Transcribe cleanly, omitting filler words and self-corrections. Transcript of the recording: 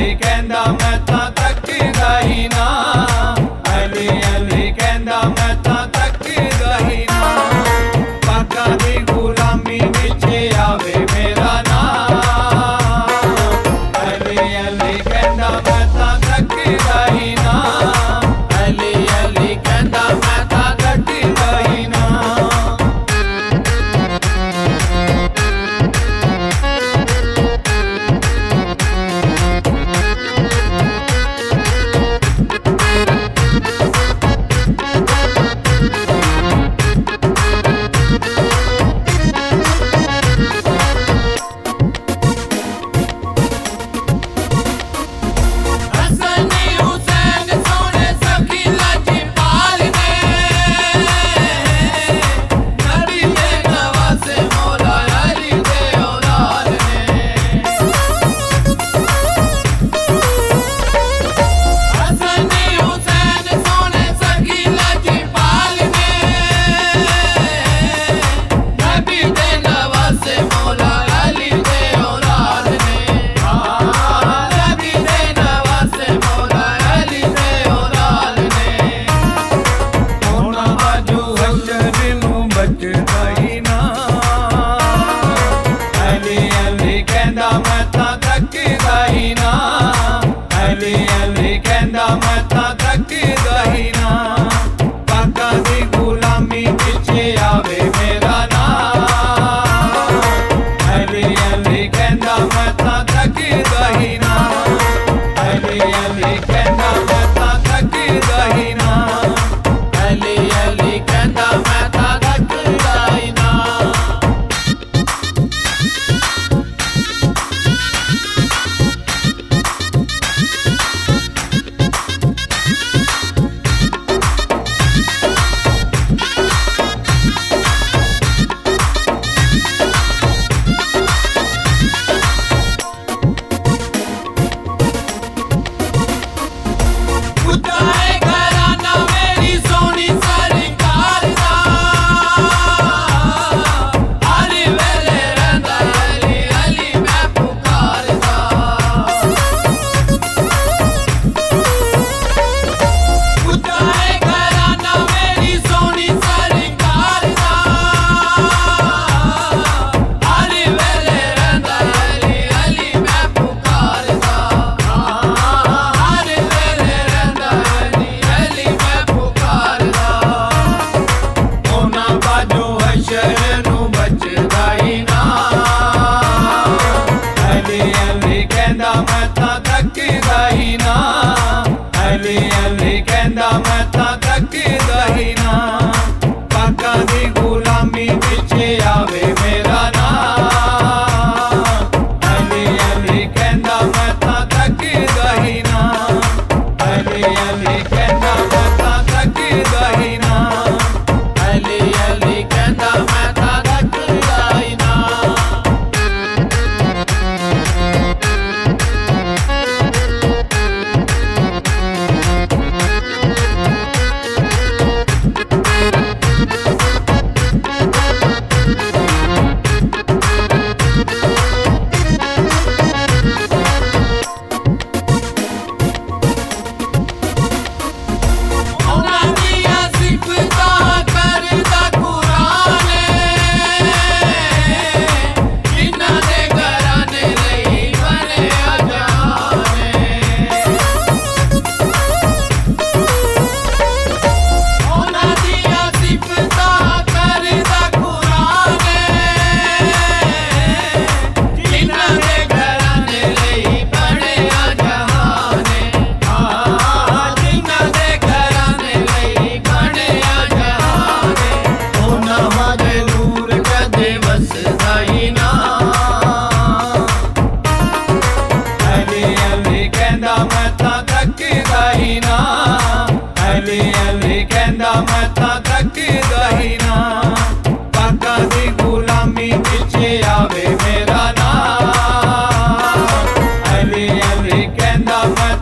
अली कहंदा मैं तां तकदा ही ना, अली अली कहंदा मैं तां तकदा ही ना, पाका दी गुलामी विच आवे मेरा नाम, अली अली कहंदा मैं तां तकदा ही ना, अली अली कहंदा मैं तां तकदा ही ना। अली अली कहंदा मैं तां तकदा ही ना, पाका दी गुलामी विच आवे मेरा नाम, अली अली कहंदा मैं तां तकदा ही ना, अली अली कहंदा मैं तां तकदा ही ना, अली अली कहंदा मैं तां तकदा ही ना। अली अली कहंदा मैं तां तकदा ही ना, पाका दी गुलामी विच आवे मेरा नाम, अली अली कहंदा मैं तां तकदा ही ना, अली अली कहंदा मैं तां तकदा ही ना, अली अली कहंदा मैं तां तकदा ही ना। अली अली कहंदा मैं तां तकदा ही ना, पाका दी गुलामी विच आवे मेरा नाम, अली अली कहंदा मैं